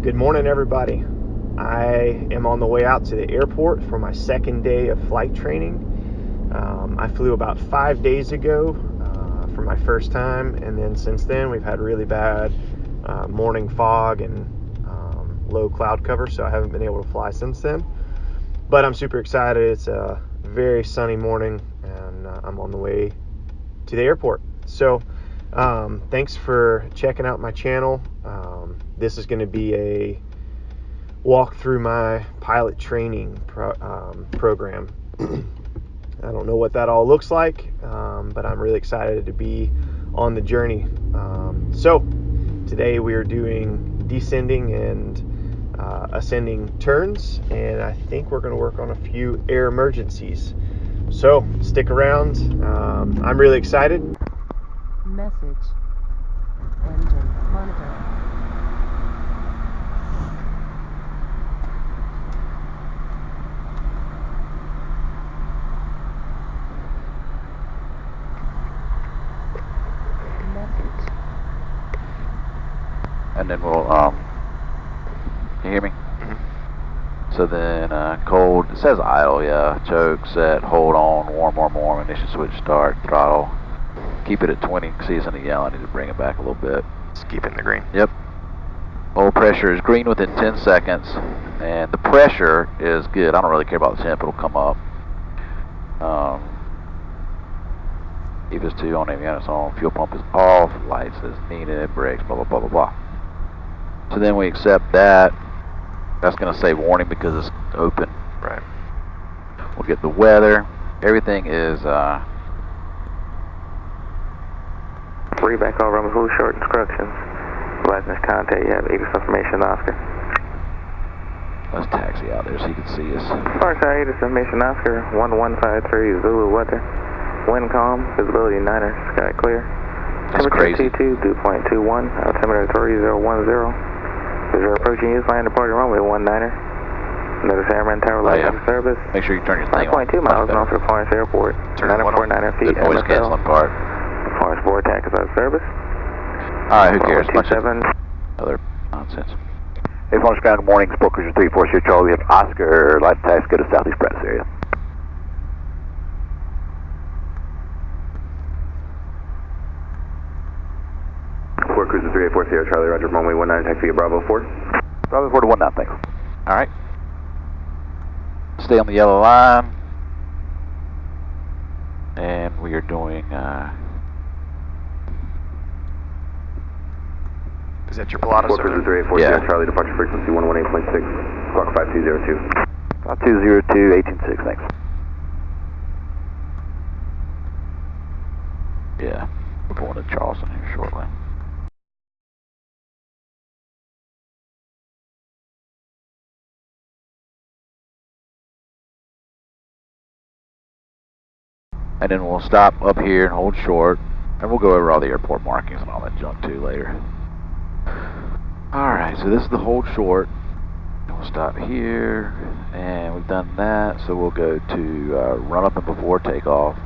Good morning, everybody. I am on the way out to the airport for my second day of flight training. I flew about 5 days ago for my first time, and then since then we've had really bad morning fog and low cloud cover, so I haven't been able to fly since then. But I'm super excited. It's a very sunny morning, and I'm on the way to the airport. So thanks for checking out my channel. This is going to be a walk through my pilot training program. I don't know what that all looks like, but I'm really excited to be on the journey. So today we are doing descending and ascending turns, and I think we're going to work on a few air emergencies. So stick around. I'm really excited. Message. Engine monitor. Message. And then we'll, can you hear me? Mm-hmm. So then, cold, it says idle, yeah. Choke, set, hold on, warm, ignition switch, start, throttle. Keep it at 20, see it's in the yellow, I need to bring it back a little bit. Just keep it in the green. Yep. Oil pressure is green within 10 seconds, and the pressure is good. I don't really care about the temp, it'll come up. Keep us 2 on avionics on, fuel pump is off, lights is needed, brakes, blah, blah, blah, blah, blah. So then we accept that. That's going to say warning because it's open. Right. We'll get the weather. Everything is, Three back over, I'm full short instructions. License contact, you have Eagles information, Oscar. let's taxi out there so you can see us. Farside, Eagles information, Oscar, 1153, Zulu weather. Wind calm, visibility 9er, sky clear. That's crazy. Temperature 22, dew point 21, altimeter 3010. As you're approaching use line departure runway 19er. Notice Airman Tower light service. Make sure you turn your thing on. 5.2 miles north of Florence Airport. 949 feet. Good noise canceling part. Florence Board tack is out of service. Alright, who cares? Bunch of 7. other nonsense. Hey, Florence Ground, good morning. Sport Cruiser 346 Charlie. We have Oscar, light tax, go to Southeast Prentice area. Sport Cruiser 384 Sierra Charlie, Roger, runway 19, taxi at Bravo 4. Bravo 4 to 19, thanks. Alright. Stay on the yellow line. And we are doing, Is that your Pilatus? Sport Cruiser 384 Sierra Charlie, departure frequency 118.6, squawk 5202. 5202, 186, thanks. Yeah, we're going to Charleston here shortly. And then we'll stop up here and hold short, and we'll go over all the airport markings and all that junk too later. Alright, so this is the hold short. And we'll stop here, and we've done that, so we'll go to run up and before takeoff.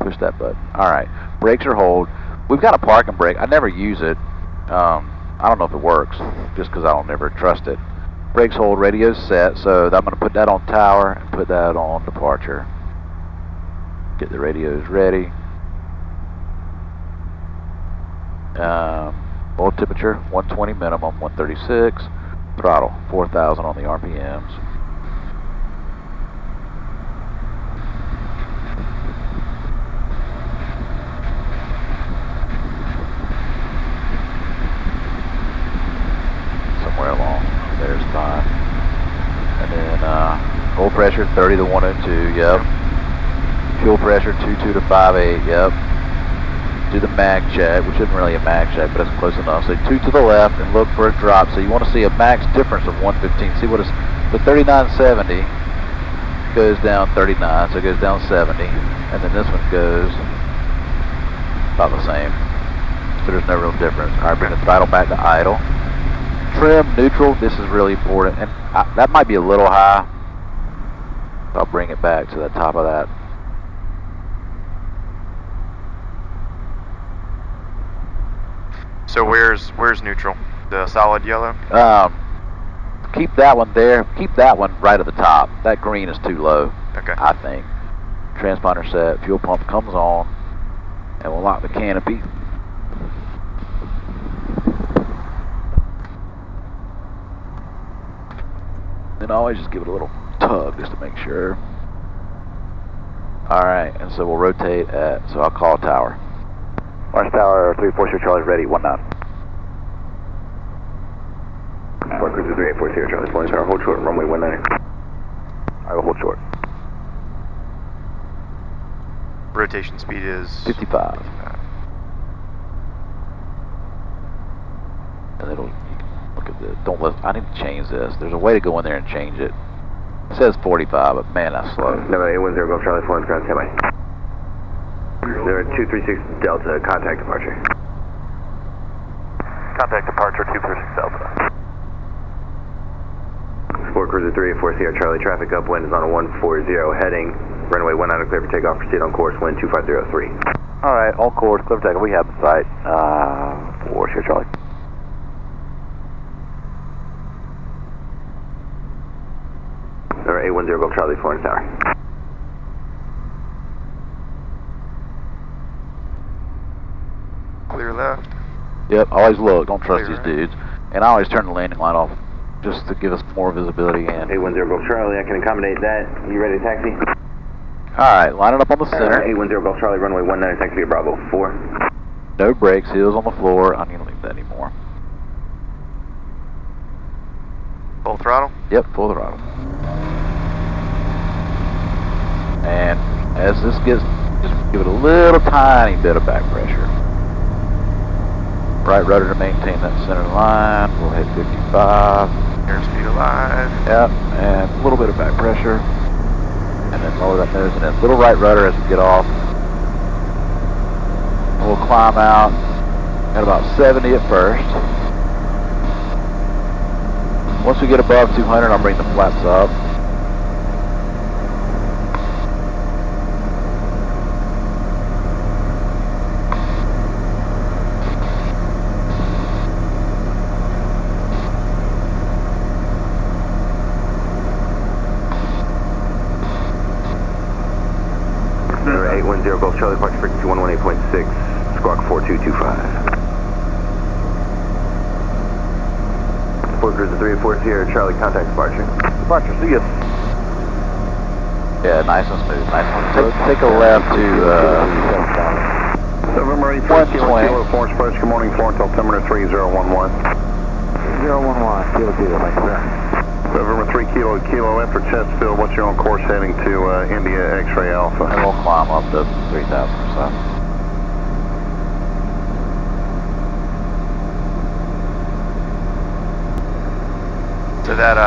Push that button. Alright, brakes are hold. We've got a parking brake. I never use it. I don't know if it works, just because I don't ever trust it. Brakes hold, radio's set, so I'm going to put that on tower and put that on departure. Get the radios ready. Oil temperature 120 minimum, 136. Throttle 4,000 on the RPMs. Somewhere along there's fine. And then oil pressure 30 to 102. Yep. Fuel pressure 22 to 58, yep. Do the mag check, which isn't really a mag check, but it's close enough. So 2 to the left and look for a drop. So you want to see a max difference of 115. See what it's, the 3970 goes down 39, so it goes down 70. And then this one goes about the same. So there's no real difference. All right, bring the throttle back to idle. Trim, neutral, this is really important. And that might be a little high. So I'll bring it back to the top of that. So where's neutral? The solid yellow? Keep that one there. Keep that one right at the top. That green is too low. Okay. I think. Transponder set. Fuel pump comes on. And we'll lock the canopy. Then always just give it a little tug just to make sure. Alright, and so we'll rotate at, so I'll call tower. Orange Tower, 340 Charlie, ready, 19. Fort Cruiser 3840 Charlie, Orange Tower, hold short, runway 19. I will hold short. Rotation speed is 55. And it'll, look at this, don't let, I need to change this. There's a way to go in there and change it. It says 45, but man, that's slow. Number 810 Golf Charlie, Florence ground, standby. There are 236 Delta, contact departure. Contact departure 236 Delta. Sport Cruiser 384 Sierra Charlie, traffic upwind is on a 140 heading. Runway 19 clear for takeoff, proceed on course, wind 2503. Alright, on course, clear for takeoff, we have the site. 4 Sierra Charlie. Number 810 Golf Charlie, Florence Tower. clear left. Yep, always look, don't trust Clear these right. dudes. And I always turn the landing light off just to give us more visibility in. 810 Golf Charlie, I can accommodate that. You ready to taxi? Alright, line it up on the center. 810 Golf Charlie, runway 19, taxi via Bravo 4. No brakes, heels on the floor. I don't need to leave that anymore. Full throttle. Yep, full throttle. And as this gets, just give it a little tiny bit of back pressure. Right rudder to maintain that center line. We'll hit 55. Airspeed alive. Yep, and a little bit of back pressure. And then lower that nose and then little right rudder as we get off. We'll climb out at about 70 at first. Once we get above 200, I'll bring the flaps up. Number 810 Golf Charlie, departure frequency 118.6, squawk 4225. Sport Cruiser 384 Sierra Charlie, contact departure. Departure, see you. Yeah, nice and smooth. Nice and smooth. Take a left to November 8 120. Kilo, Florence Approach, good morning, Florence, altimeter 3011. 011, Kilo, thanks, sir. November 3 Kilo, Kilo, after Chesterfield, what's your on course heading to India X-Ray Alpha? and we'll climb up to 3,000 or so. So that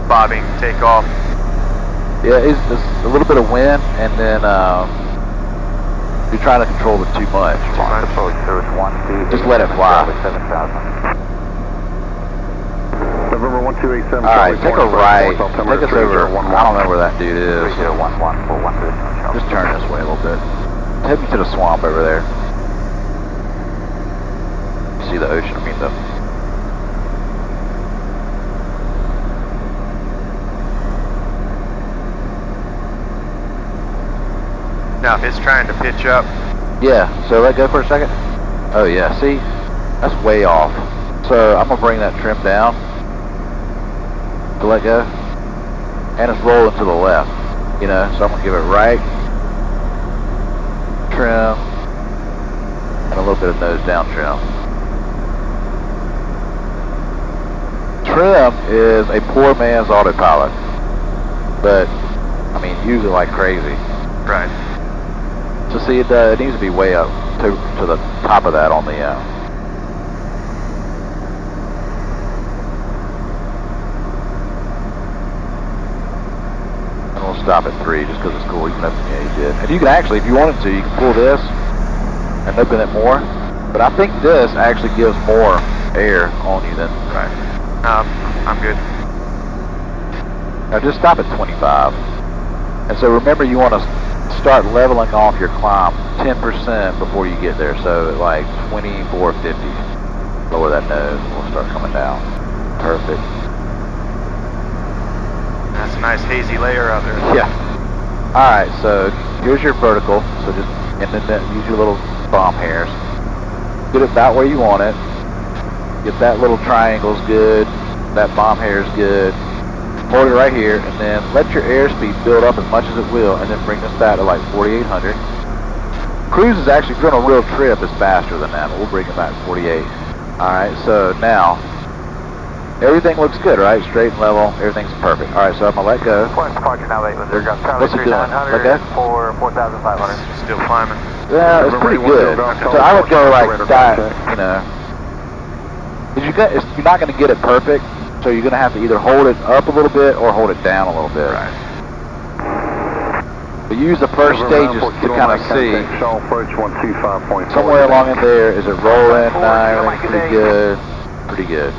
bobbing takeoff. Yeah, it's a little bit of wind, and then you're trying to control it too much. Approach, service 1, 2, Just let it fly. 7,000. November 1287. Alright, take a right. Take us over. I don't know where that dude is. 3011 for 1. Just turn this way a little bit. Take me to the swamp over there. See the ocean, I mean the... Now if it's trying to pitch up, Yeah, so let go for a second. Oh yeah, see? That's way off. So I'm gonna bring that trim down to let go. And it's rolling to the left, you know, so I'm gonna give it right, trim, and a little bit of nose down trim. Trim is a poor man's autopilot, but I mean, use it like crazy. right? So see, it needs to be way up to the top of that on the and we'll stop at 3 just because it's cool. You can open the you did. And you can actually, if you wanted to, you can pull this and open it more. But I think this actually gives more air on you than Right. I'm good. Now just stop at 25. And so remember, you want to start leveling off your climb 10% before you get there. So at like 2450, lower that nose and we'll start coming down. Perfect. That's a nice hazy layer out there. Yeah. Alright, so here's your vertical. So just, and then use your little bomb hairs. Get it about where you want it. Get that little triangle's good. That bomb hair's good. Hold it right here, and then let your airspeed build up as much as it will, and then bring this back to like 4,800. Cruise is actually, if you're on a real trip, is faster than that, but we'll bring it back to 48. Alright, so now, everything looks good, right? Straight and level, everything's perfect. Alright, so I'm going to let go. Point departure now, 8 with got What's it doing? Let go? for 4,500. Still climbing. Yeah, it's pretty good. So I would go like that, you know. You're not going to get it perfect, so you're going to have to either hold it up a little bit or hold it down a little bit. Right. But use the first stages to kind of see. Somewhere along in there, is it rolling? No, everything's pretty good. Pretty good.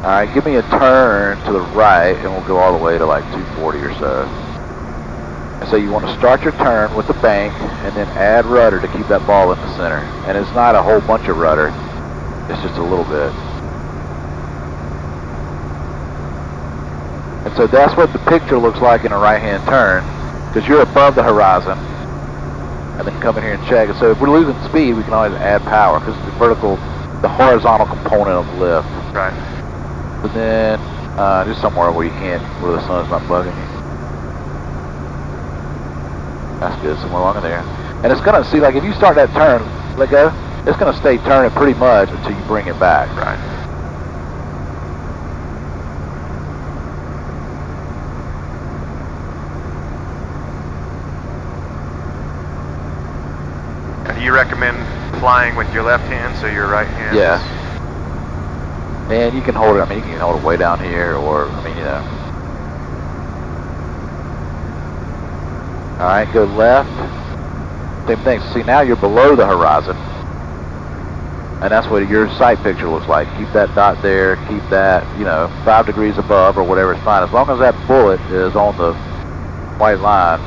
Alright, give me a turn to the right and we'll go all the way to like 240 or so. And so you want to start your turn with the bank and then add rudder to keep that ball in the center. And it's not a whole bunch of rudder, it's just a little bit. And so that's what the picture looks like in a right-hand turn, because you're above the horizon. And then come in here and check. And so if we're losing speed, we can always add power, because the vertical, the horizontal component of the lift. Right. But then, just somewhere where you can't, where the sun's not bugging you. That's good, somewhere along in there. And it's gonna, see, like if you start that turn, let go, it's gonna stay turning pretty much until you bring it back. Right. And do you recommend flying with your left hand so your right hand? Yeah. And you can hold it, I mean, you can hold it way down here, or, I mean, you know. Alright, go left. Same thing. See, now you're below the horizon. And that's what your sight picture looks like. Keep that dot there, keep that, you know, 5 degrees above or whatever is fine. As long as that bullet is on the white line.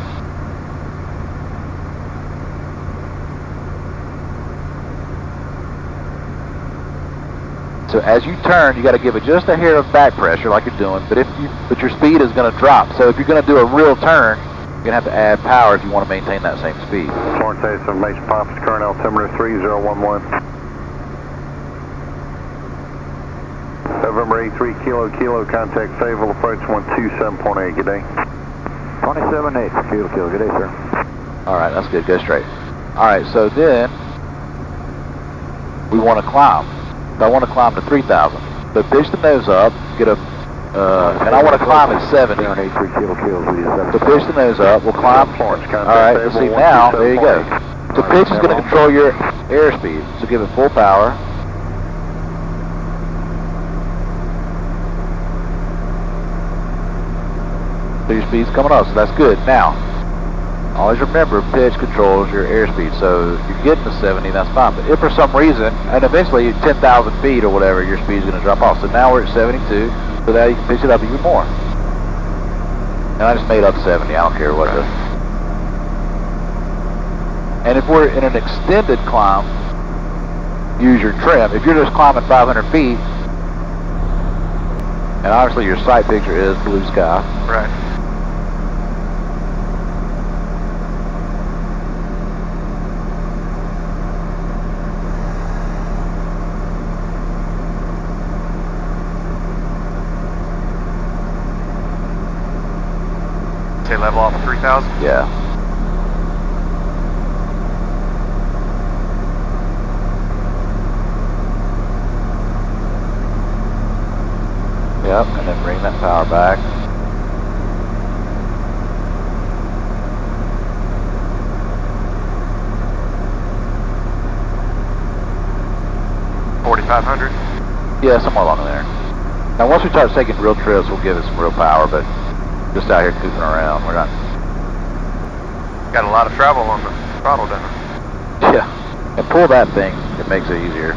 So as you turn, you got to give it just a hair of back pressure like you're doing, but but your speed is going to drop. So if you're going to do a real turn, you're going to have to add power if you want to maintain that same speed. Florence information pops, current altimeter 3011. November 83 kilo, contact Fayetteville approach 127.8, good day. 27.8 for kilo, good day, sir. Alright, that's good, go straight. Alright, so then, we want to climb. So I want to climb to 3,000. So pitch the nose up, get a, and I want to climb at 70. So pitch the nose up, we'll climb. Alright, let's see now, there you go. So pitch is going to control your airspeed, so give it full power. So your speed's coming up, so that's good. Now, always remember, pitch controls your airspeed. So if you're getting to 70, that's fine. But if for some reason, and eventually 10,000 feet or whatever, your speed's going to drop off. So now we're at 72, so now you can pitch it up even more. And I just made up 70, I don't care what the... And if we're in an extended climb, use your trim. If you're just climbing 500 feet, and obviously your sight picture is blue sky. Right. Say level off of 3,000? Yeah. Yep, and then bring that power back. $4,500? Yeah, somewhere along there. Now once we start taking real trips, we'll give it some real power, but just out here cooking around, we're not... Got a lot of travel on the throttle, doesn't it? Yeah, and pull that thing, it makes it easier.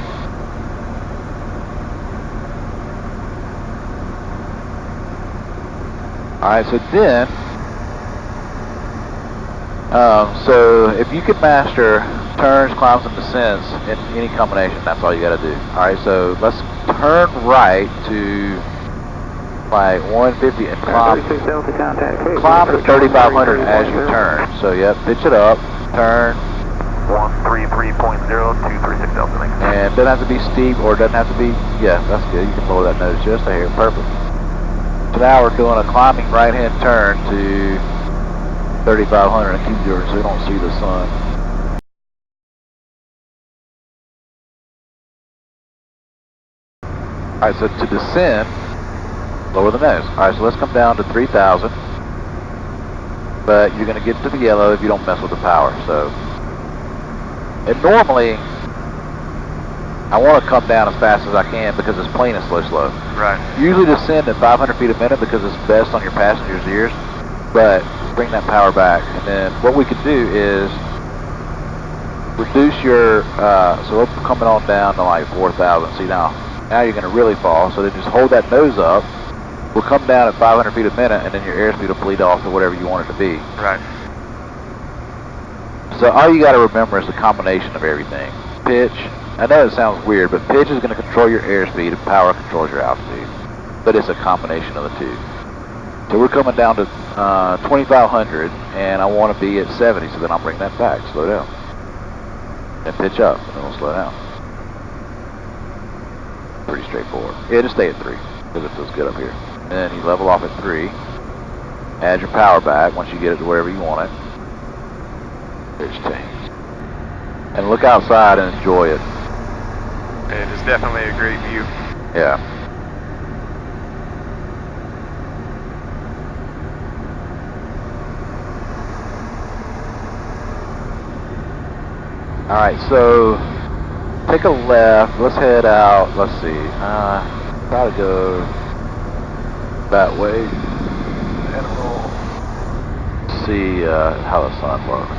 Alright, so then, so if you can master turns, climbs, and descents in any combination, that's all you gotta do. Alright, so let's turn right to like 150 and climb to 3,500 as you turn. So yep, pitch it up, turn. 133.0236 Delta link. And it doesn't have to be steep, or it doesn't have to be, yeah, that's good. You can lower that nose just a hair, perfect. So now we're doing a climbing right-hand turn to 3,500 and keep doing it so you don't see the sun. Alright, so to descend, lower the nose. Alright, so let's come down to 3,000. But you're going to get to the yellow if you don't mess with the power, so. And normally, I want to come down as fast as I can because this plane is so slow. Right. Usually descend at 500 feet a minute because it's best on your passengers' ears, but bring that power back. And then what we can do is reduce your, so we're coming on down to like 4,000. See now you're going to really fall, so then just hold that nose up. We'll come down at 500 feet a minute, and then your airspeed will bleed off to whatever you want it to be. Right. So all you got to remember is the combination of everything. Pitch, I know it sounds weird, but pitch is going to control your airspeed and power controls your altitude. But it's a combination of the two. So we're coming down to 2,500, and I want to be at 70, so then I'll bring that back, slow down. And pitch up, and then we'll slow down. Pretty straightforward. Yeah, just stay at 3, because it feels good up here. And then you level off at 3. Add your power back once you get it to wherever you want it. Pitch change. And look outside and enjoy it. It is definitely a great view. Yeah. Alright, so take a left, let's head out, let's see, try to go that way, and we'll see how the sun looks.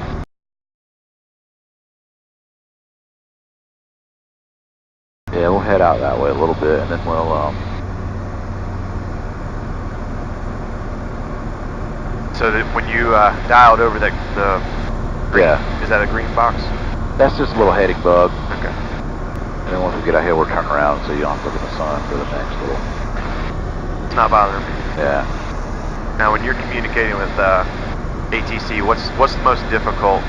Yeah, we'll head out that way a little bit, and then we'll, So that when you dialed over the green, yeah, is that a green box? that's just a little heading bug. Okay. And then once we get out here, we'll turn around so you don't have to look at the sun for the next little. It's not bothering me. Yeah. Now, when you're communicating with ATC, what's the most difficult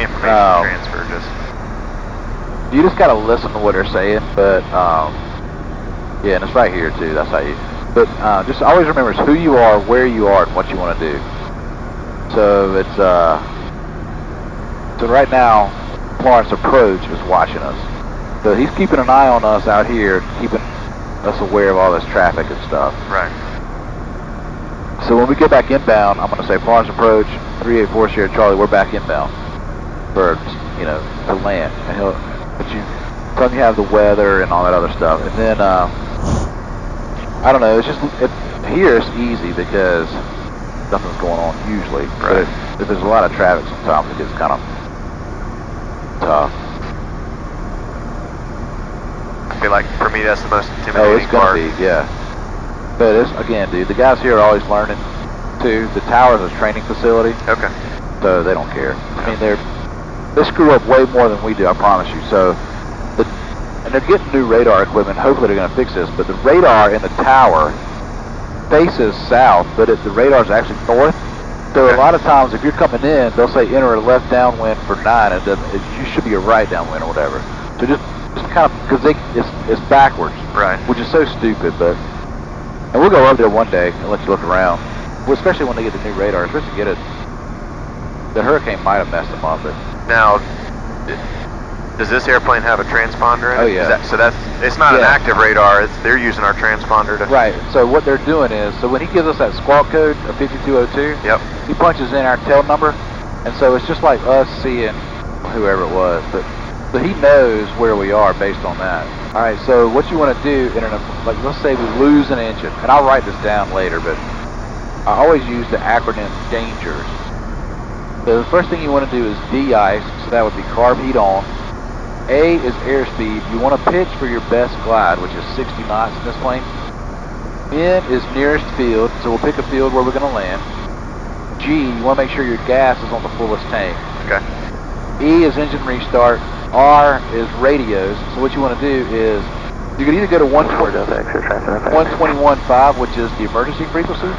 information transfer? You just gotta listen to what they're saying, but yeah, and it's right here too. That's how you. But just always remember it's who you are, where you are, and what you want to do. So it's so right now, Florence Approach is watching us. So he's keeping an eye on us out here, keeping us aware of all this traffic and stuff. Right. So when we get back inbound, I'm going to say Florence Approach, 384 Sierra Charlie, we're back inbound for, you know, to land. And he'll, but you, tell him you have the weather and all that other stuff. And then, I don't know, it's just, here it's easy because nothing's going on usually. Right. But if there's a lot of traffic sometimes it gets kind of tough. I feel like for me that's the most Oh, intimidating it's going part. to be, yeah. But it's, again, dude, the guys here are always learning too. The tower's a training facility. Okay. So they don't care. I mean, they screw up way more than we do, I promise you. So, and they're getting new radar equipment. Hopefully they're going to fix this. But the radar in the tower faces south, but the radar's actually north. So a lot of times, if you're coming in, they'll say enter a left downwind for 9, and you should be a right downwind or whatever. So just kind of, because it's backwards, Right. which is so stupid. But and we'll go up there one day and let you look around. Well, especially when they get the new radar, especially get it. The hurricane might have messed them up, but Now, does this airplane have a transponder in it? Oh, yeah. It's not an Yeah. active radar. They're using our transponder to. right. So what they're doing is, so when he gives us that squawk code of 5202, Yep. he punches in our tail number, and so it's just like us seeing whoever it was, but he knows where we are based on that. All right. So what you want to do like let's say we lose an engine, and I'll write this down later, but I always use the acronym DANGERS. So the first thing you want to do is de-ice, so that would be carb heat on. A is airspeed. You want to pitch for your best glide, which is 60 knots in this plane. N is nearest field, so we'll pick a field where we're going to land. G, you want to make sure your gas is on the fullest tank. Okay. E is engine restart. R is radios. So what you want to do is, you can either go to 121.5, which is the emergency frequency.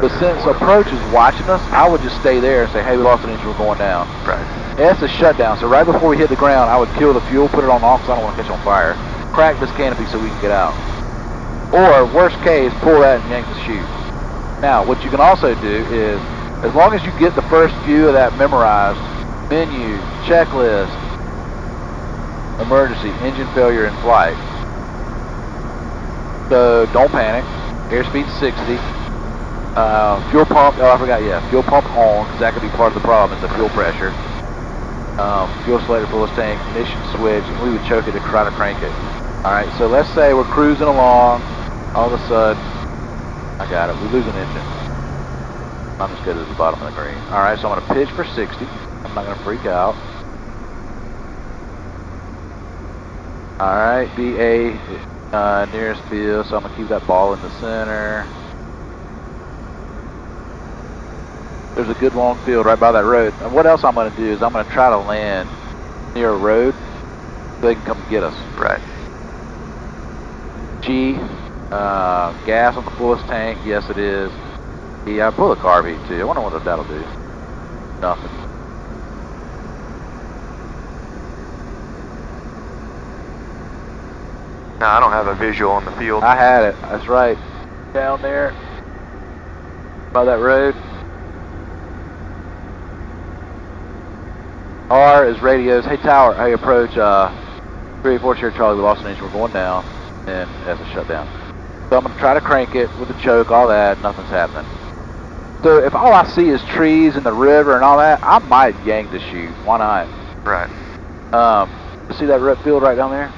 But since approach is watching us, I would just stay there and say, hey, we lost an engine, we're going down. Right. S is shutdown. So right before we hit the ground, I would kill the fuel, put it on all because I don't want to catch on fire. Crack this canopy so we can get out. Or worst case, pull that and yank the chute. Now, what you can also do is, as long as you get the first few of that memorized, menu, checklist, emergency, engine failure in flight. So don't panic. Airspeed 60. Fuel pump, oh I forgot, yeah, fuel pump on, because that could be part of the problem, is the fuel pressure. Fuel selector, fullest tank, ignition switch, and we would choke it to try to crank it. Alright, so let's say we're cruising along, all of a sudden, I got it, we lose an engine. I'm just good at the bottom of the green. Alright, so I'm going to pitch for 60. I'm not going to freak out. Alright, BA nearest field, so I'm going to keep that ball in the center. There's a good long field right by that road. And what else I'm going to do is I'm going to try to land near a road so they can come get us. Right. G, gas on the fullest tank. Yes, it is. Yeah, I pull the carb heat too. I wonder what that'll do. Nothing. No, I don't have a visual on the field. I had it. That's right. Down there by that road. R is radios. Hey tower, hey approach 384 Sierra Charlie, we lost an engine, we're going down, and S is shut down. So I'm going to try to crank it with the choke, all that, nothing's happening. So if all I see is trees and the river and all that, I might yank the chute. Why not? Right. See that field right down there?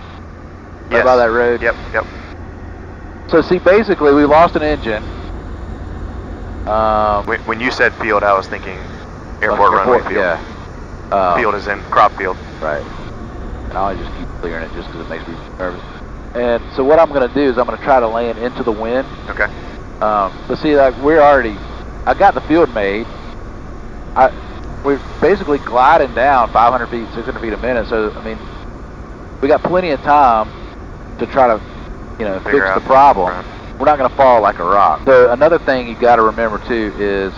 Right Yes. by that road? Yep, yep. So see, basically we lost an engine. When you said field, I was thinking airport runway field. Yeah. Field is in crop field. Right. And I just keep clearing it just because it makes me nervous. And so what I'm going to do is I'm going to try to land into the wind. Okay. But see, like I got the field made. We're basically gliding down 500 feet, 600 feet a minute. So I mean, we got plenty of time to try to, fix the problem. Right. We're not going to fall like a rock. So another thing you got to remember too is,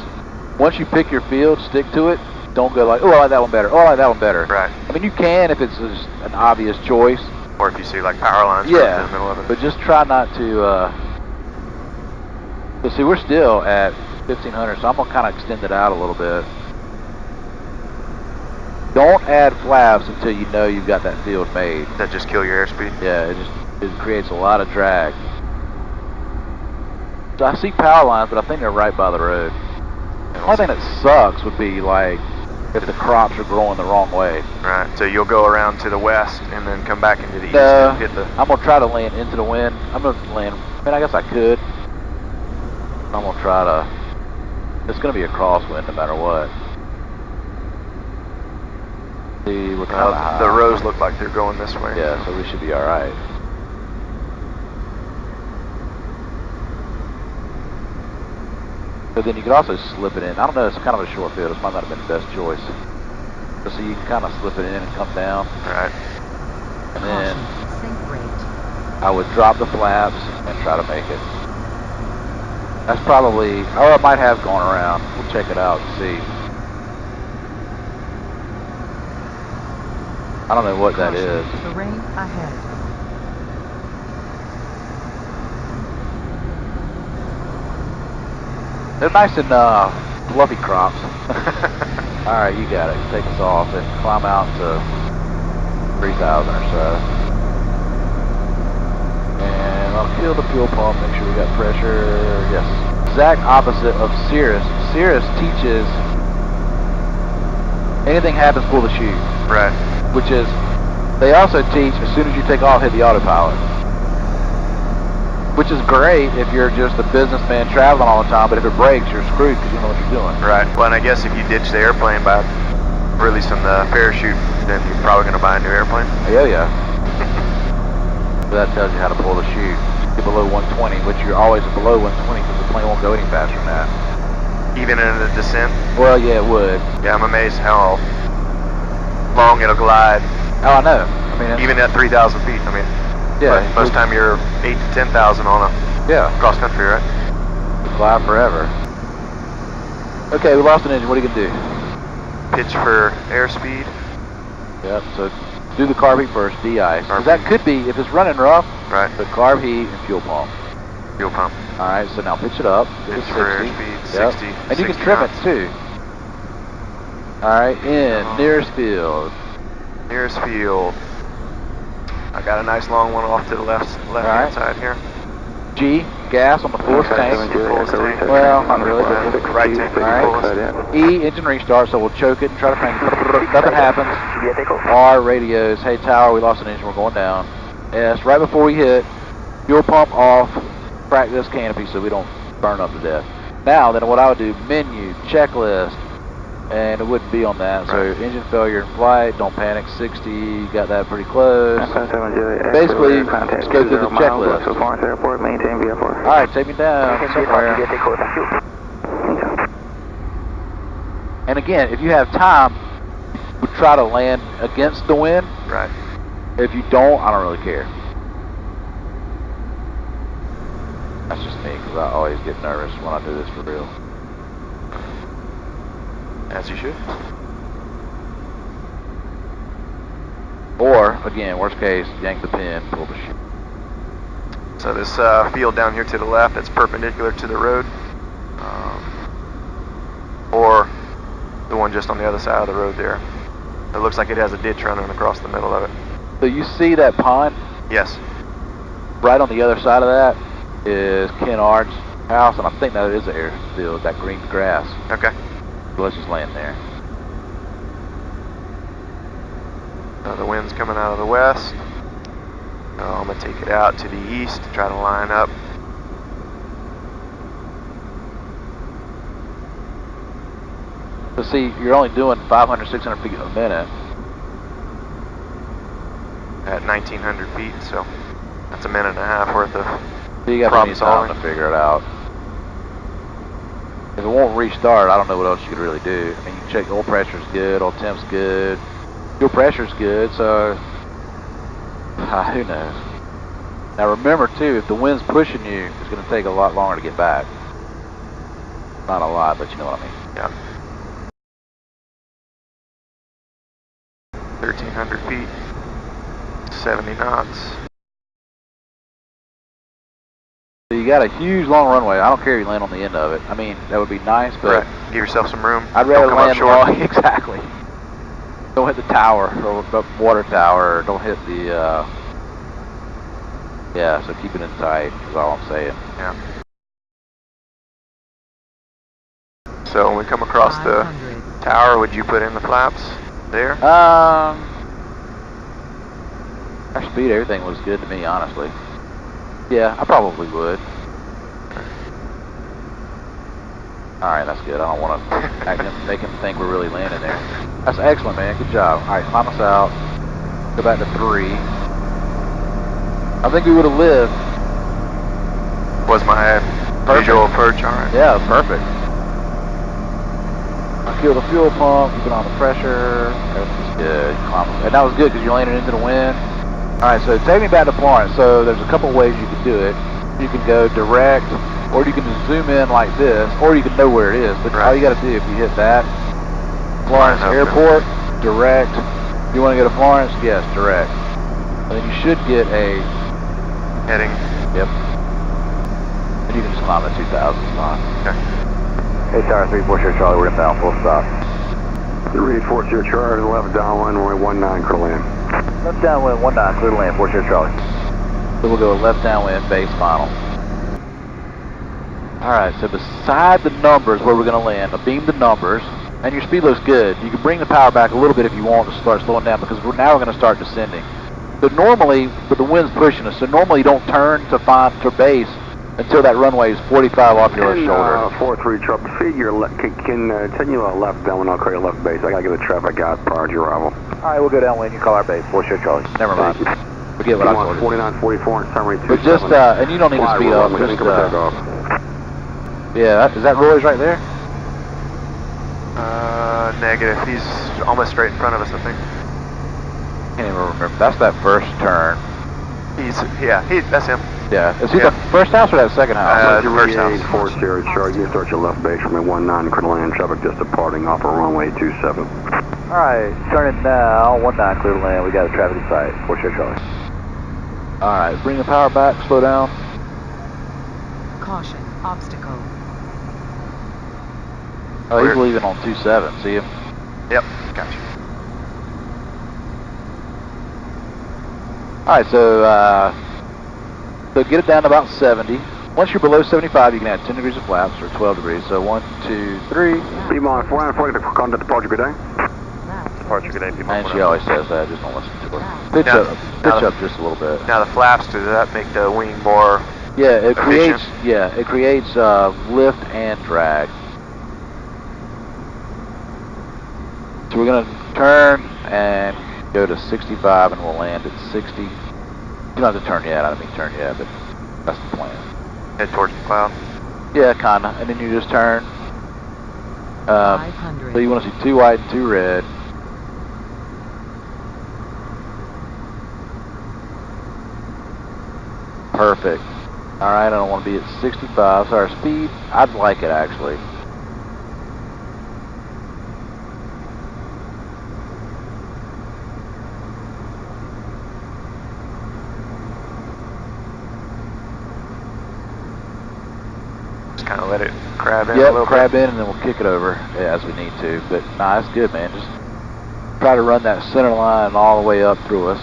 once you pick your field, stick to it. Don't go like, oh, I like that one better. Oh, I like that one better. Right. I mean, you can if it's just an obvious choice. Or if you see like power lines in the middle of it. But just try not to. So see, we're still at 1500, so I'm gonna kind of extend it out a little bit. Don't add flaps until you know you've got that field made. That just kill your airspeed? Yeah, it creates a lot of drag. So I see power lines, but I think they're right by the road. The only thing that sucks would be like if the crops are growing the wrong way. Right, so you'll go around to the west and then come back into the east and hit the... I'm going to try to land into the wind. I'm going to land, I mean, I guess I could. I'm going to try to, it's going to be a crosswind no matter what. See, we're kind of high. The rows look like they're going this way. Yeah, so we should be alright. But then you could also slip it in. I don't know, it's kind of a short field. This might not have been the best choice. But so you can kind of slip it in and come down. Right. And then Sync rate. I would drop the flaps and try to make it. That's probably, or I might have gone around. We'll check it out and see. I don't know what that is. Terrain ahead. They're nice and fluffy crops. Alright, you got it. Take us off and climb out to 3,000 or so. And I'll kill the fuel pump, make sure we got pressure. Yes. Exact opposite of Cirrus. Cirrus teaches anything happens, pull the chute. Right. Which is, they also teach as soon as you take off, hit the autopilot. Which is great if you're just a businessman traveling all the time, but if it breaks, you're screwed because you know what you're doing. Right. Well, and I guess if you ditch the airplane by releasing the parachute, then you're probably going to buy a new airplane. Oh, yeah. So that tells you how to pull the chute. get below 120, which you're always below 120 because the plane won't go any faster than that. Even in the descent? Well, yeah, it would. Yeah, I'm amazed how long it'll glide. Oh, I know. I mean, even at 3,000 feet. I mean, yeah. Most time you're 8 to 10,000 on a cross country, right? Fly forever. Okay, we lost an engine. What are you gonna do? Pitch for airspeed. Yep. So do the carb heat first. De-ice. Because that could be, if it's running rough. Right. The carb heat and fuel pump. Fuel pump. All right. So now pitch it up. Pitch for airspeed. 60. And you can trim it too. All right. In nearest field. Nearest field. I got a nice long one off to the left-hand side here. G, gas on the fullest tank. Well, not really. Right tank. Alright. E, engine restart, so we'll choke it and try to find nothing happens. R, radios, hey tower, we lost an engine, we're going down. S, right before we hit, fuel pump off, crack this canopy so we don't burn up to death. Now, then what I would do, menu, checklist, and it wouldn't be on that. So engine failure in flight, don't panic, 60, got that pretty close. Basically, just go through the checklist. Alright, take me down somewhere. And again, if you have time, you try to land against the wind. Right. If you don't, I don't really care. That's just me, because I always get nervous when I do this for real. As you should. Or, again, worst case, yank the pin, pull the chute. So this field down here to the left, that's perpendicular to the road. Or the one just on the other side of the road there. It looks like it has a ditch running across the middle of it. So you see that pond? Yes. Right on the other side of that is Ken Ard's house, and I think that is the airfield, that green grass. Okay. So let's just land there. The wind's coming out of the west. So I'm going to take it out to the east to try to line up. So see, you're only doing 500, 600 feet a minute. At 1,900 feet, so that's a minute and a half worth of So you got plenty of time to figure it out. If it won't restart, I don't know what else you could really do. I mean, you can check oil pressure's good, oil temp's good, fuel pressure's good, so who knows. Now remember too, if the wind's pushing you, it's going to take a lot longer to get back. Not a lot, but you know what I mean. Yeah. 1,300 feet, 70 knots. So you got a huge long runway. I don't care if you land on the end of it. I mean, that would be nice, but give yourself some room. I'd rather land long. Exactly. Don't hit the tower or the water tower. Or don't hit the. Yeah. So keep it in tight. Is all I'm saying. Yeah. So when we come across the tower, would you put in the flaps there? Our speed, everything was good to me, honestly. Yeah, I probably would. Alright, that's good. I don't want to make him think we're really landing there. That's excellent, man. Good job. Alright, climb us out. Go back to 3. I think we would have lived. Was my visual approach alright? Yeah, perfect. I killed the fuel pump, keep it on the pressure. Everything's good. And that was good because you landed into the wind. Alright, so take me back to Florence. So there's a couple ways you can do it. You can go direct, or you can just zoom in like this, or you can know where it is. But all you got to do, if you hit that, Florence Airport, direct. If you want to go to Florence, yes, direct. And then you should get a heading. Yep. And you can just climb the 2,000 spot. Okay. Hey, Tower 340 Charlie, we're inbound, full stop. 340 Charlie, left downwind, runway 19, clear land. Left downwind, 19, clear land, 40 Charlie. So we'll go left downwind, base final. Alright, so beside the numbers where we're going to land, I'll beam the numbers, and your speed looks good. You can bring the power back a little bit if you want to start slowing down, because now we're going to start descending. So normally, but the wind's pushing us, so normally you don't turn to base until that runway is 45 off your left shoulder. 43 trouble, feed your can continue left downwind, I'll call your left base. I got to get the traffic out prior to your arrival. Alright, we'll go downwind, you call our base, 40 Charlie. Never mind. Forget what I told you. 4944 and summary 27. But just, and you don't need to speed up. Just, yeah, is that Roy's right there? Negative. He's almost straight in front of us, I think. Can't even remember. That's that first turn. That's him. Yeah. Is he the first house or that second house? The first house. 40 Charlie, you start your left base from a 19, clear to land, traffic just departing off of runway 27. Alright, turning now, 19, clear to land, we got a traffic in sight, 4 Charlie. Alright, bring the power back, slow down. Caution, obstacle. Oh, he's leaving on 27, see him? Yep, gotcha. Alright, so get it down to about 70. Once you're below 75, you can add 10 degrees of flaps, or 12 degrees. So 1, 2, 3. P-Mon 494, contact departure, good day. Departure, good day, people. And she always says that, just don't listen to her. Pitch up just a little bit. Now the flaps, does that make the wing more it creates, efficient? it creates lift and drag. So we're going to turn and go to 65 and we'll land at 60. You don't have to turn yet, I don't mean turn yet, but that's the plan. Head towards the cloud? Yeah, kinda, and then you just turn. 500. So you want to see 2 white and 2 red. Perfect. Alright, I don't want to be at 65, so our speed, I'd like it actually. Kind of let it crab in a little bit. Crab in and then we'll kick it over as we need to. But nah, it's good, man. Just try to run that center line all the way up through us.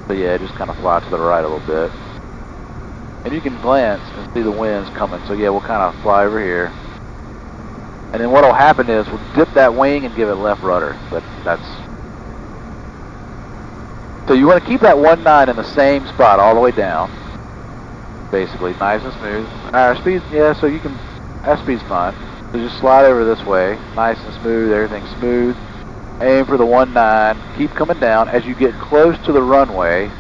But yeah, just kind of fly to the right a little bit. And you can glance and see the winds coming. So yeah, we'll kind of fly over here. And then what'll happen is we'll dip that wing and give it left rudder. But that's... So you want to keep that 19 in the same spot all the way down. Basically, nice and smooth. Our speed, yeah, so you can, that speed's fine. So just slide over this way, nice and smooth, everything's smooth. Aim for the 19, keep coming down. As you get close to the runway,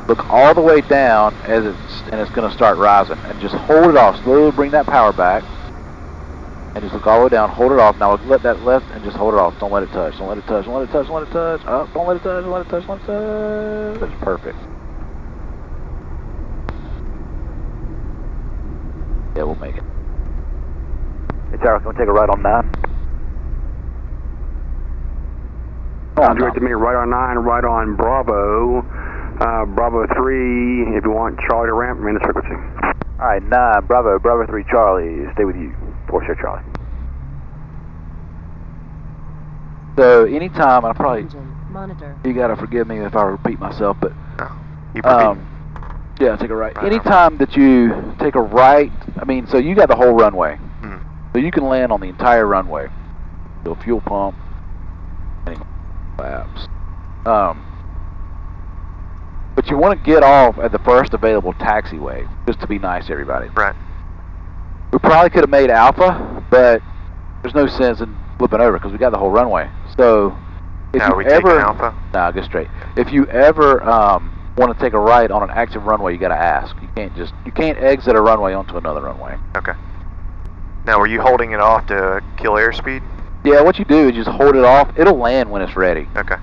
look all the way down and it's going to start rising. And just hold it off, slowly bring that power back. And just look all the way down, hold it off. Now let that left and just hold it off. Don't let it touch, don't let it touch, don't let it touch, don't let it touch. Oh, don't let it touch, don't let it touch, don't let it touch. That's perfect. Yeah, we'll make it. Hey, Tara, can we take a right on 9? Direct to me, right on 9, right on Bravo. Bravo 3, if you want Charlie to ramp, remain the frequency. Alright, 9, Bravo 3, Charlie, stay with you. 4 Sierra Charlie. So, anytime, I probably, Monitor. you gotta forgive me if I repeat myself, but, yeah, take a right. Anytime that you take a right, I mean, so you got the whole runway. So you can land on the entire runway. So fuel pump, flaps. But you want to get off at the first available taxiway, just to be nice to everybody. Right. We probably could have made Alpha, but there's no sense in flipping over because we got the whole runway. So if now you are we ever, taking Alpha? Nah, go straight. If you ever want to take a right on an active runway, you got to ask. You can't exit a runway onto another runway. Okay. Now, were you holding it off to kill airspeed? Yeah, what you do is just hold it off. It'll land when it's ready. Okay.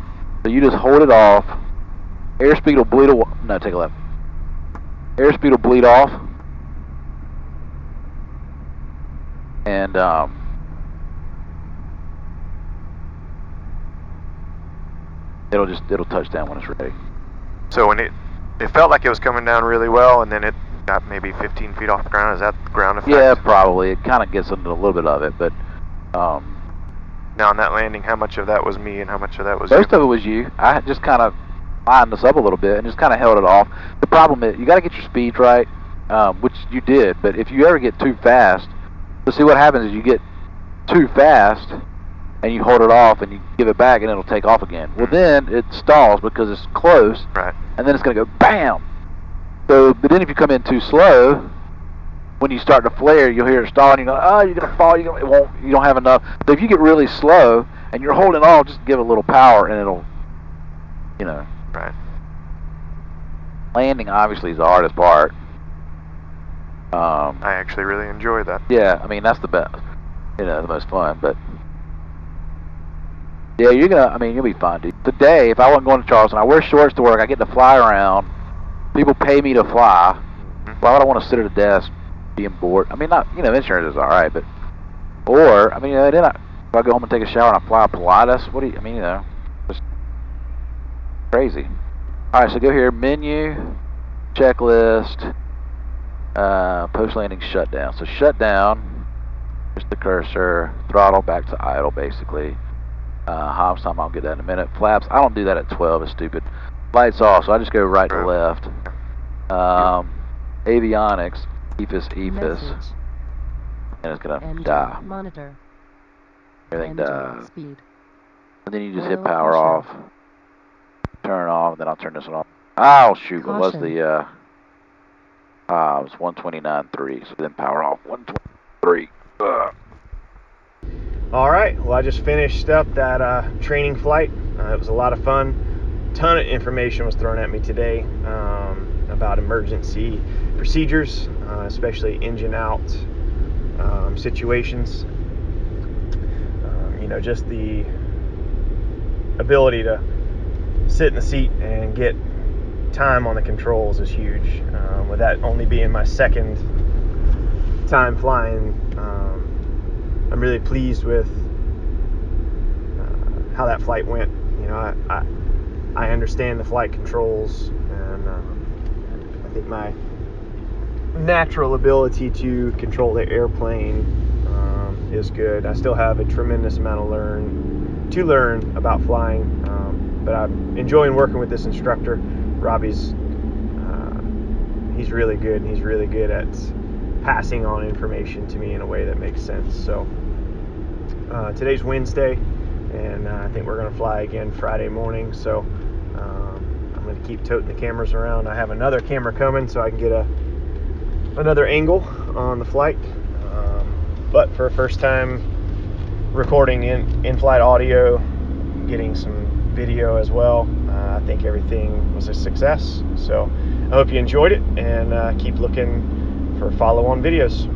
So you just hold it off. Airspeed will bleed away. No, take a left. Airspeed will bleed off. And it'll touch down when it's ready. So when it felt like it was coming down really well, and then it got maybe 15 feet off the ground. Is that the ground effect? Yeah, probably. It kind of gets into a little bit of it, but now on that landing, how much of that was me and how much of that was most you? of it was you. I just kind of lined us up a little bit and just kind of held it off. The problem is you got to get your speed right, which you did. But if you ever get too fast, so see what happens is you get too fast and you hold it off and you give it back and it'll take off again. Well, then it stalls because it's close, right? And then it's going to go BAM. So, but then if you come in too slow, when you start to flare, you'll hear it stall and you go, oh, you're going to fall. You don't have enough. So if you get really slow and you're holding on, just give it a little power and it'll, you know. Right. Landing obviously is the hardest part. I actually really enjoy that. Yeah, I mean that's the best. You know, the most fun. But yeah, you'll be fine, dude. Today, if I wasn't going to Charleston, I wear shorts to work. I get to fly around. People pay me to fly. Why would I want to sit at a desk being bored? I mean, not, insurance is all right, but then if I go home and take a shower and I fly a Pilatus, just crazy. All right, so go here, menu, checklist, post-landing shutdown. So shutdown, just the cursor, throttle back to idle, basically. Homs time, I'll get that in a minute. Flaps, I don't do that at 12, it's stupid. Lights off, so I just go right to left. Avionics, EFIS, Message. and it's gonna Engine die. Monitor. Everything Engine dies. Speed. And then you just Oil hit power pressure. off, turn off, and then I'll turn this one off. Oh shoot, what was Caution. the, it was 129.3, so then power off, 123. All right, well, I just finished up that training flight. It was a lot of fun. A ton of information was thrown at me today about emergency procedures, especially engine out situations. Just the ability to sit in the seat and get time on the controls is huge. With that only being my second time flying, I'm really pleased with how that flight went. I understand the flight controls, and I think my natural ability to control the airplane is good. I still have a tremendous amount to learn about flying, but I'm enjoying working with this instructor. Robbie's he's really good, and he's really good at passing on information to me in a way that makes sense. So today's Wednesday, and I think we're going to fly again Friday morning, so I'm going to keep toting the cameras around. I have another camera coming so I can get another angle on the flight, but for a first time recording in-flight audio, getting some video as well, I think everything was a success. So I hope you enjoyed it, and keep looking for follow-on videos.